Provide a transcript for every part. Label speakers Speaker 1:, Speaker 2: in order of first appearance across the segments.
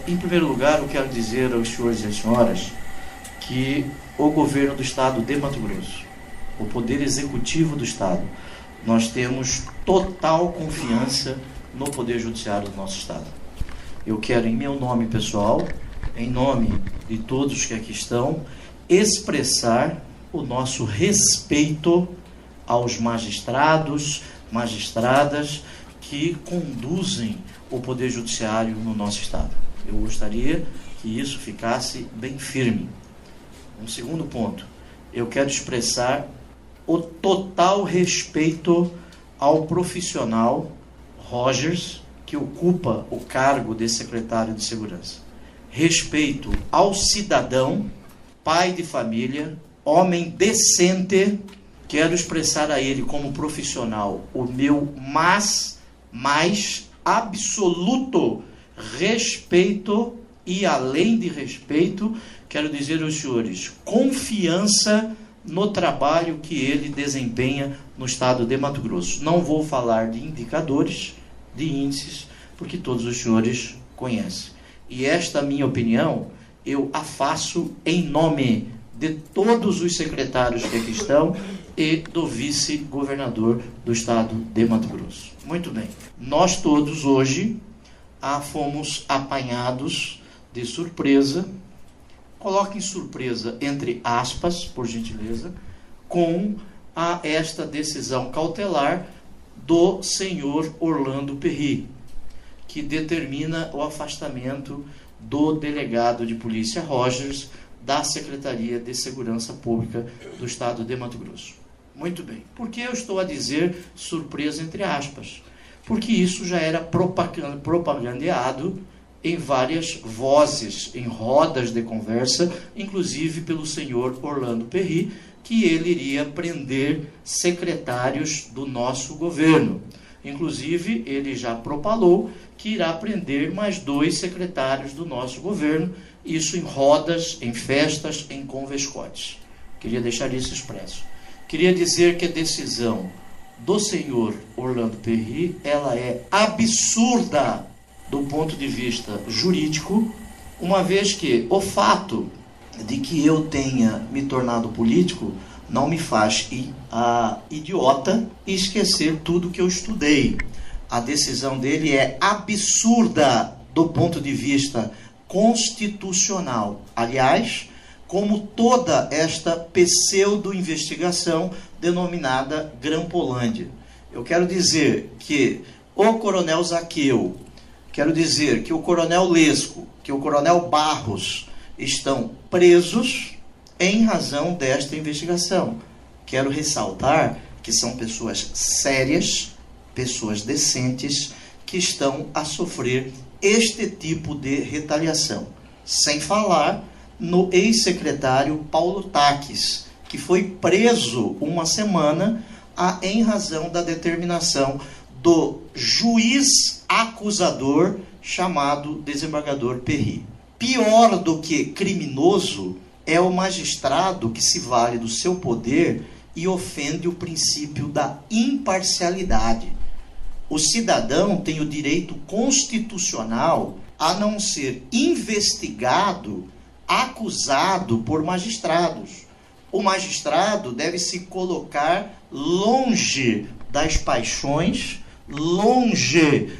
Speaker 1: Em primeiro lugar, eu quero dizer aos senhores e às senhoras que o governo do Estado de Mato Grosso, o Poder Executivo do Estado, nós temos total confiança no Poder Judiciário do nosso Estado. Eu quero, em meu nome pessoal, em nome de todos que aqui estão, expressar o nosso respeito aos magistrados, magistradas que conduzem o Poder Judiciário no nosso Estado. Eu gostaria que isso ficasse bem firme. Um segundo ponto, eu quero expressar o total respeito ao profissional Rogers, que ocupa o cargo de secretário de Segurança. Respeito ao cidadão, pai de família, homem decente. Quero expressar a ele como profissional o meu mais absoluto respeito e, além de respeito, quero dizer aos senhores, confiança no trabalho que ele desempenha no estado de Mato Grosso. Não vou falar de indicadores, de índices, porque todos os senhores conhecem. E esta minha opinião, eu a faço em nome de todos os secretários que aqui estão e do vice-governador do estado de Mato Grosso. Muito bem. Nós todos hoje fomos apanhados de surpresa, coloquem surpresa entre aspas, por gentileza, com esta decisão cautelar do senhor Orlando Perry, que determina o afastamento do delegado de polícia Rogers da Secretaria de Segurança Pública do Estado de Mato Grosso. Muito bem. Por que eu estou a dizer surpresa entre aspas? Porque isso já era propagandeado em várias vozes, em rodas de conversa, inclusive pelo senhor Orlando Perry, que ele iria prender secretários do nosso governo. Inclusive, ele já propalou que irá prender mais 2 secretários do nosso governo, isso em rodas, em festas, em convescotes. Queria deixar isso expresso. Queria dizer que a decisão do senhor Orlando Perry, ela é absurda do ponto de vista jurídico, uma vez que o fato de que eu tenha me tornado político não me faz idiota e esquecer tudo que eu estudei. A decisão dele é absurda do ponto de vista constitucional. Aliás, como toda esta pseudo-investigação denominada Grampolândia. Eu quero dizer que o coronel Zaqueu, quero dizer que o coronel Lesco, que o coronel Barros estão presos em razão desta investigação. Quero ressaltar que são pessoas sérias, pessoas decentes, que estão a sofrer este tipo de retaliação. Sem falar no ex-secretário Paulo Taques, que foi preso uma semana em razão da determinação do juiz acusador chamado desembargador Perry. Pior do que criminoso é o magistrado que se vale do seu poder e ofende o princípio da imparcialidade. O cidadão tem o direito constitucional a não ser investigado, acusado por magistrados. O magistrado deve se colocar longe das paixões, longe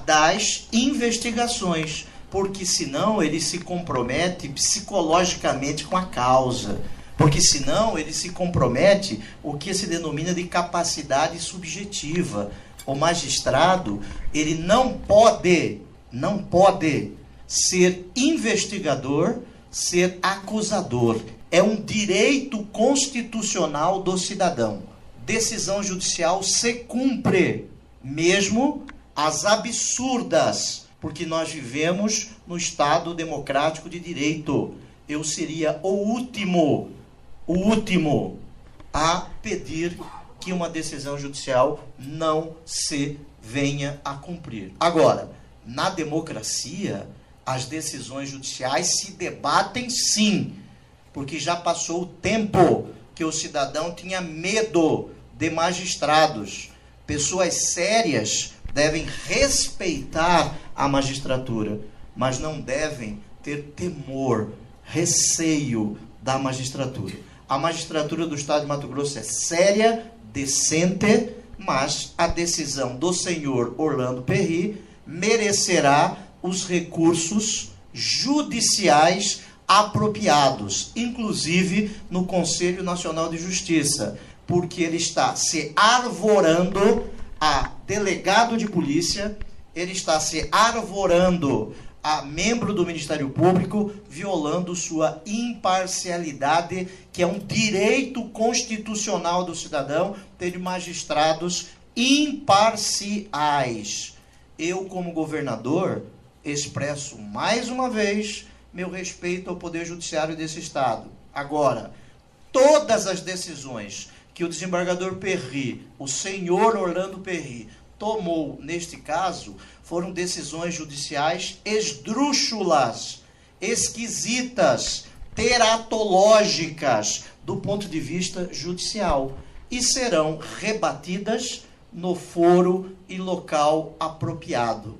Speaker 1: das investigações, porque senão ele se compromete psicologicamente com a causa, porque senão ele se compromete o que se denomina de capacidade subjetiva. O magistrado, ele não pode ser investigador, ser acusador. É um direito constitucional do cidadão. Decisão judicial se cumpre, mesmo as absurdas, porque nós vivemos no Estado democrático de direito. Eu seria o último a pedir que uma decisão judicial não se venha a cumprir. Agora, na democracia, as decisões judiciais se debatem sim, porque já passou o tempo que o cidadão tinha medo de magistrados. Pessoas sérias devem respeitar a magistratura. mas não devem ter temor, receio da magistratura. A magistratura do Estado de Mato Grosso é séria, decente, mas a decisão do senhor Orlando Perry merecerá os recursos judiciais apropriados, inclusive no Conselho Nacional de Justiça, porque ele está se arvorando a delegado de polícia, ele está se arvorando a membro do Ministério Público, violando sua imparcialidade, que é um direito constitucional do cidadão, ter magistrados imparciais. Eu, como governador, expresso mais uma vez meu respeito ao Poder Judiciário desse Estado. Agora, todas as decisões que o desembargador Perry, o senhor Orlando Perry, tomou neste caso, foram decisões judiciais esdrúxulas, esquisitas, teratológicas, do ponto de vista judicial, e serão rebatidas no foro e local apropriado.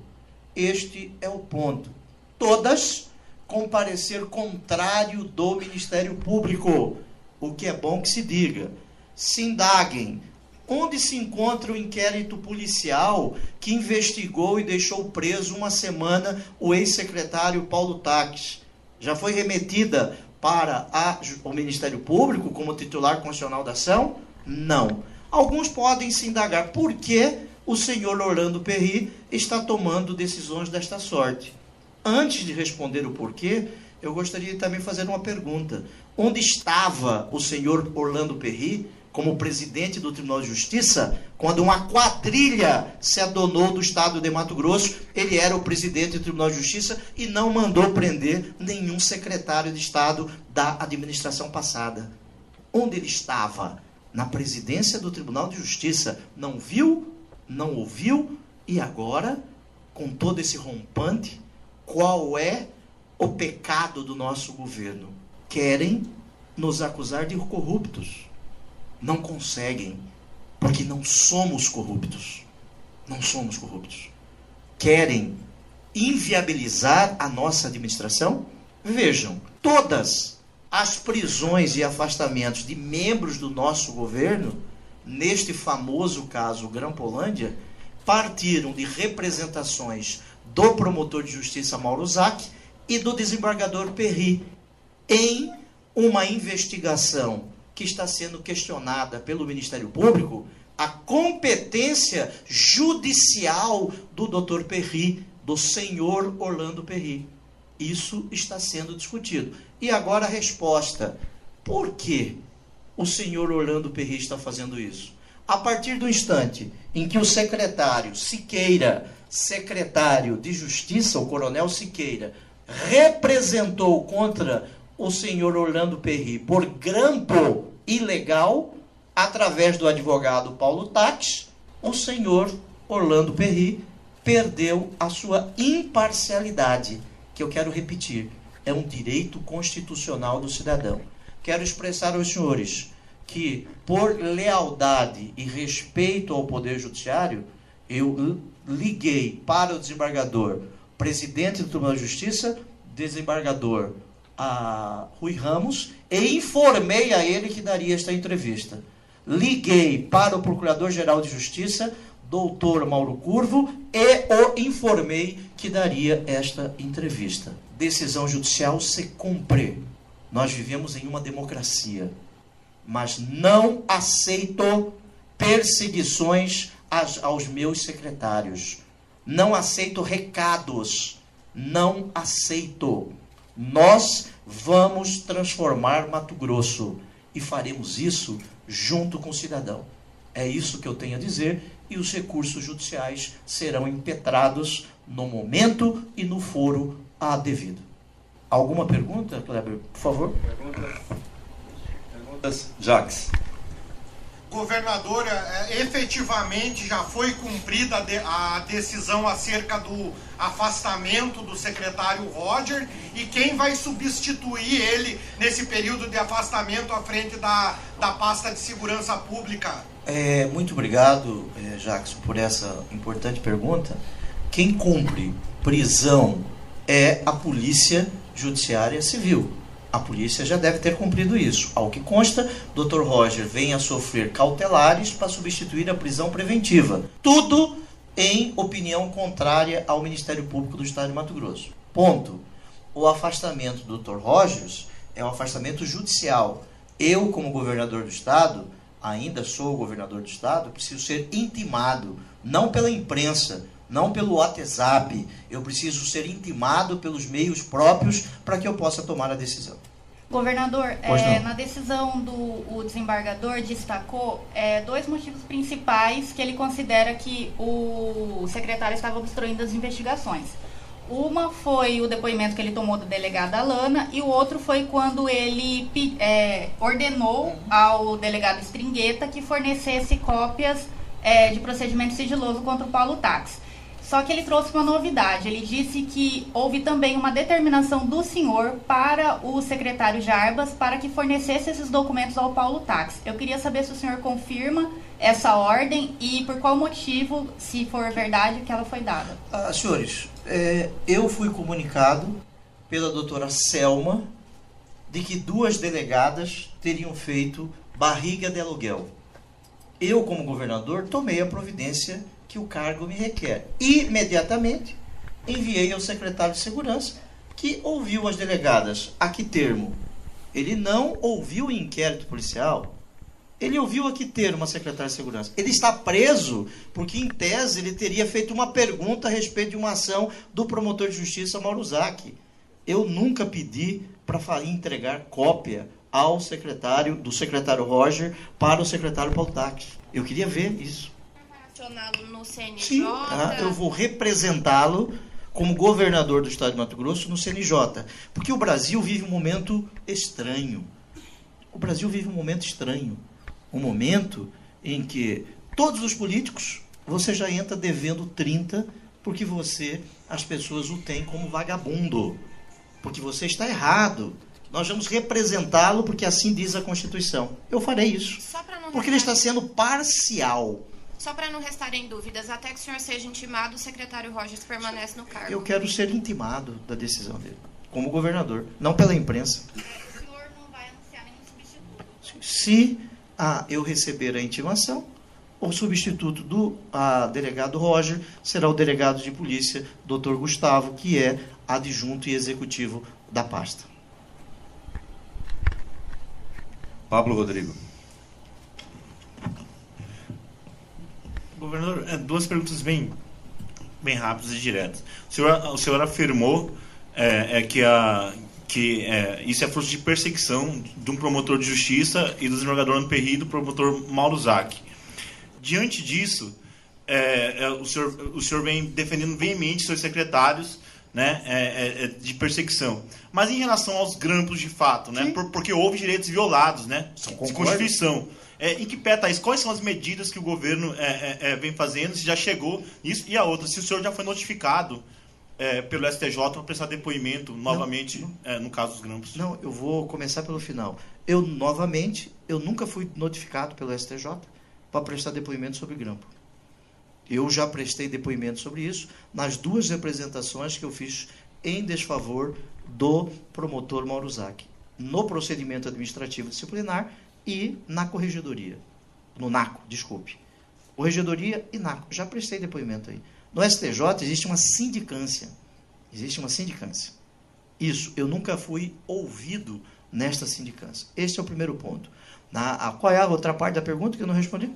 Speaker 1: Este é o ponto. Todas com parecer contrário do Ministério Público, o que é bom que se diga. Se indaguem. Onde se encontra o inquérito policial que investigou e deixou preso uma semana o ex-secretário Paulo Taques? Já foi remetida para o Ministério Público como titular constitucional da ação? Não. Alguns podem se indagar por que o senhor Orlando Perry está tomando decisões desta sorte. Antes de responder o porquê, eu gostaria de também fazer uma pergunta. Onde estava o senhor Orlando Perry como presidente do Tribunal de Justiça, quando uma quadrilha se adonou do Estado de Mato Grosso? Ele era o presidente do Tribunal de Justiça e não mandou prender nenhum secretário de Estado da administração passada. Onde ele estava? Na presidência do Tribunal de Justiça. Não viu? Não ouviu? E agora, com todo esse rompante, qual é o pecado do nosso governo? Querem nos acusar de corruptos. Não conseguem, porque não somos corruptos. Não somos corruptos. Querem inviabilizar a nossa administração? Vejam, todas as prisões e afastamentos de membros do nosso governo, neste famoso caso Grampolândia, partiram de representações do promotor de justiça Mauro Zac e do desembargador Perry, em uma investigação que está sendo questionada pelo Ministério Público, a competência judicial do Dr. Perry, do senhor Orlando Perry. Isso está sendo discutido. E agora a resposta. Por que o senhor Orlando Perry está fazendo isso? A partir do instante em que o secretário Siqueira, secretário de Justiça, o coronel Siqueira, representou contra o senhor Orlando Perry por grampo ilegal, através do advogado Paulo Taques, o senhor Orlando Perry perdeu a sua imparcialidade, que eu quero repetir, é um direito constitucional do cidadão. Quero expressar aos senhores que, por lealdade e respeito ao Poder Judiciário, eu liguei para o desembargador, presidente do Tribunal de Justiça, desembargador Rui Ramos, e informei a ele que daria esta entrevista. Liguei para o Procurador-Geral de Justiça, doutor Mauro Curvo, e o informei que daria esta entrevista. Decisão judicial se cumpre. Nós vivemos em uma democracia, mas não aceito perseguições aos meus secretários. Não aceito recados. Não aceito. Nós vamos transformar Mato Grosso e faremos isso junto com o cidadão. É isso que eu tenho a dizer, e os recursos judiciais serão impetrados no momento e no foro devido. Alguma pergunta, Kleber? Por favor.
Speaker 2: Perguntas, Jacques.
Speaker 3: Governador, efetivamente já foi cumprida a decisão acerca do afastamento do secretário Roger, e quem vai substituir ele nesse período de afastamento à frente da pasta de segurança pública?
Speaker 1: Muito obrigado, Jacques, por essa importante pergunta. Quem cumpre prisão é a Polícia Judiciária Civil. A polícia já deve ter cumprido isso. Ao que consta, Dr. Roger vem a sofrer cautelares para substituir a prisão preventiva. Tudo em opinião contrária ao Ministério Público do Estado de Mato Grosso. Ponto. O afastamento do Dr. Rogers é um afastamento judicial. Eu, como governador do Estado, ainda sou governador do Estado, preciso ser intimado, não pela imprensa, não pelo WhatsApp. Eu preciso ser intimado pelos meios próprios para que eu possa tomar a decisão.
Speaker 2: Governador, na decisão do desembargador destacou 2 motivos principais que ele considera que o secretário estava obstruindo as investigações. Uma foi o depoimento que ele tomou da delegada Alana e o outro foi quando ele ordenou ao delegado Stringheta que fornecesse cópias de procedimento sigiloso contra o Paulo Tax. Só que ele trouxe uma novidade. Ele disse que houve também uma determinação do senhor para o secretário Jarbas para que fornecesse esses documentos ao Paulo Tax. Eu queria saber se o senhor confirma essa ordem e por qual motivo, se for verdade, que ela foi dada.
Speaker 1: Senhores, eu fui comunicado pela doutora Selma de que 2 delegadas teriam feito barriga de aluguel. Eu, como governador, tomei a providência que o cargo me requer. Imediatamente enviei ao secretário de Segurança, que ouviu as delegadas. A que termo? Ele não ouviu o inquérito policial. Ele ouviu a que termo a secretária de Segurança. Ele está preso porque, em tese, ele teria feito uma pergunta a respeito de uma ação do promotor de justiça, Mauro Zac. Eu nunca pedi para entregar cópia ao do secretário Roger para o secretário Paulo Tax. Eu queria ver isso.
Speaker 4: No CNJ?
Speaker 1: Sim, eu vou representá-lo como governador do Estado de Mato Grosso no CNJ. Porque o Brasil vive um momento estranho. O Brasil vive um momento estranho. Um momento em que todos os políticos, você já entra devendo 30, porque as pessoas o têm como vagabundo. Porque você está errado. Nós vamos representá-lo porque assim diz a Constituição. Eu farei isso. Porque ele está sendo parcial.
Speaker 4: Só para não restarem dúvidas, até que o senhor seja intimado, o secretário Rogers permanece no cargo.
Speaker 1: Eu quero ser intimado da decisão dele, como governador, não pela imprensa.
Speaker 2: O senhor não vai anunciar nenhum substituto?
Speaker 1: Se eu receber a intimação, o substituto do delegado Roger será o delegado de polícia, Dr. Gustavo, que é adjunto e executivo da pasta.
Speaker 5: Pablo Rodrigo.
Speaker 6: Governador, 2 perguntas bem rápidas e diretas. O senhor afirmou que isso é fruto de perseguição de um promotor de justiça e do desembargador Ano Perry e do promotor Mauro Zac. Diante disso, o senhor vem defendendo veemente seus secretários, né, de perseguição. Mas em relação aos grampos de fato, né, porque houve direitos violados, né, de Constituição. Em que pé está isso? Quais são as medidas que o governo vem fazendo? Se já chegou nisso? E a outra, se o senhor já foi notificado pelo STJ para prestar depoimento novamente no caso dos grampos?
Speaker 1: Não, eu vou começar pelo final. Eu nunca fui notificado pelo STJ para prestar depoimento sobre grampo. Eu já prestei depoimento sobre isso nas 2 representações que eu fiz em desfavor do promotor Mauro Zac, no procedimento administrativo disciplinar e na corregedoria. No NACO, desculpe. Corregedoria e NACO. Já prestei depoimento aí. No STJ existe uma sindicância. Isso, eu nunca fui ouvido nesta sindicância. Este é o primeiro ponto. Qual é a outra parte da pergunta que eu não respondi?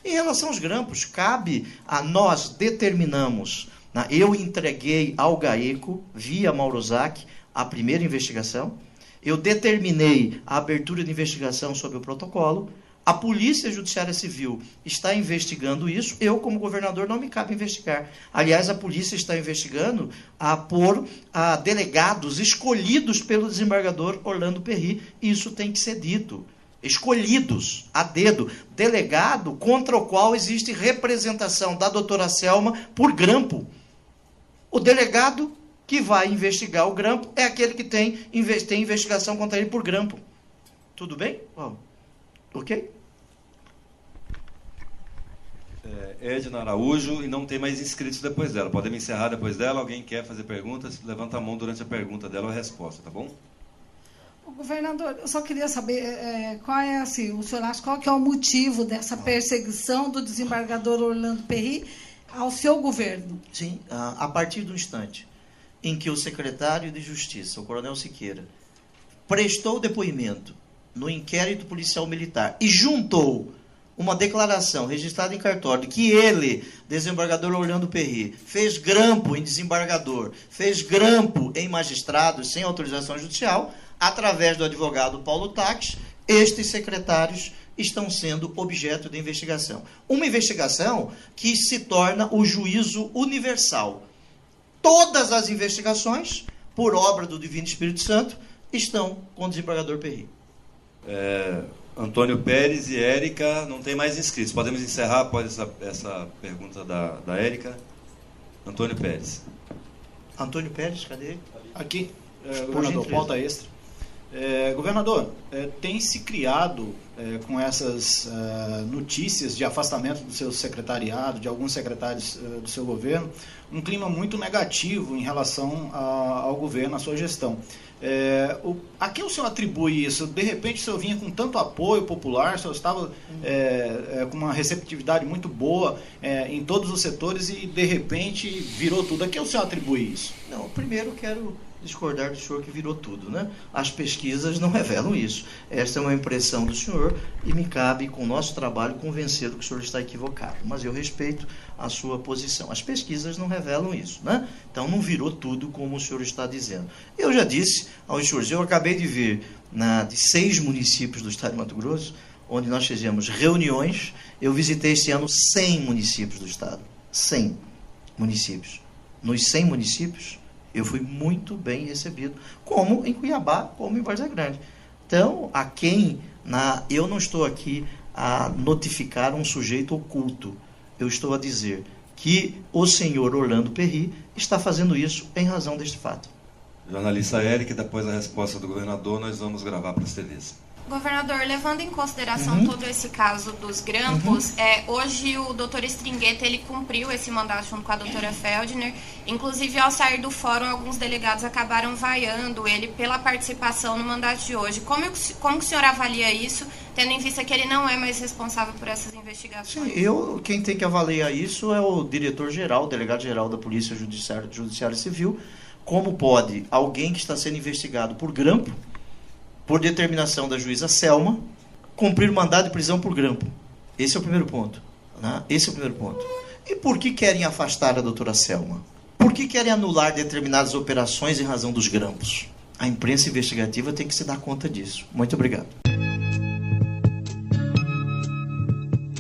Speaker 1: Em relação aos grampos, cabe a nós determinamos. Eu entreguei ao GAECO, via Mauro Zac, a primeira investigação. Eu determinei a abertura de investigação sobre o protocolo. A Polícia Judiciária Civil está investigando isso. Eu, como governador, não me cabe investigar. Aliás, a polícia está investigando por delegados escolhidos pelo desembargador Orlando Perry. Isso tem que ser dito. Escolhidos, a dedo. Delegado contra o qual existe representação da doutora Selma por grampo. O delegado que vai investigar o grampo é aquele que tem investigação contra ele por grampo. Tudo bem? Ok?
Speaker 5: Edna Araújo, e não tem mais inscritos depois dela. Podemos encerrar depois dela. Alguém quer fazer perguntas? Levanta a mão durante a pergunta dela ou a resposta, tá bom?
Speaker 7: Governador, eu só queria saber qual é, assim, o senhor acha qual que é o motivo dessa perseguição do desembargador Orlando Perry ao seu governo?
Speaker 1: Sim, a partir do instante em que o secretário de Justiça, o coronel Siqueira, prestou depoimento no inquérito policial militar e juntou uma declaração registrada em cartório que ele, desembargador Orlando Perry, fez grampo em desembargador, fez grampo em magistrado sem autorização judicial, através do advogado Paulo Taques, estes secretários estão sendo objeto de investigação. Uma investigação que se torna o juízo universal. Todas as investigações, por obra do Divino Espírito Santo, estão com o desembargador Perry.
Speaker 5: Antônio Pérez e Érica, não tem mais inscritos. Podemos encerrar após essa pergunta da Érica? Antônio Pérez.
Speaker 1: Antônio Pérez, cadê ele?
Speaker 8: Aqui, governador, pauta extra. Governador, tem se criado com essas notícias de afastamento do seu secretariado, de alguns secretários do seu governo, um clima muito negativo em relação ao governo, à sua gestão. A quem o senhor atribui isso? De repente o senhor vinha com tanto apoio popular, o senhor estava com uma receptividade muito boa em todos os setores e de repente virou tudo. A quem o senhor atribui isso?
Speaker 1: Não, primeiro quero discordar do senhor que virou tudo, né? As pesquisas não revelam isso. Esta é uma impressão do senhor e me cabe, com o nosso trabalho, convencê-lo que o senhor está equivocado. Mas eu respeito a sua posição. As pesquisas não revelam isso, né? Então não virou tudo como o senhor está dizendo. Eu já disse aos senhores, eu acabei de vir de 6 municípios do estado de Mato Grosso, onde nós fizemos reuniões. Eu visitei esse ano 100 municípios do estado. 100 municípios. Nos 100 municípios, eu fui muito bem recebido, como em Cuiabá, como em Várzea Grande. Então, eu não estou aqui a notificar um sujeito oculto. Eu estou a dizer que o senhor Orlando Perry está fazendo isso em razão deste fato.
Speaker 5: Jornalista Érica, depois da resposta do governador, nós vamos gravar para as TVs.
Speaker 4: Governador, levando em consideração todo esse caso dos grampos, hoje o doutor Stringheta, ele cumpriu esse mandato junto com a doutora Feldner. Inclusive, ao sair do fórum, alguns delegados acabaram vaiando ele pela participação no mandato de hoje. Como que o senhor avalia isso, tendo em vista que ele não é mais responsável por essas investigações?
Speaker 1: Sim, quem tem que avaliar isso é o diretor-geral, o delegado-geral da Polícia Judiciária Civil. Como pode alguém que está sendo investigado por grampo, por determinação da juíza Selma, cumprir o mandado de prisão por grampo? Esse é o primeiro ponto. Né? Esse é o primeiro ponto. E por que querem afastar a doutora Selma? Por que querem anular determinadas operações em razão dos grampos? A imprensa investigativa tem que se dar conta disso. Muito obrigado.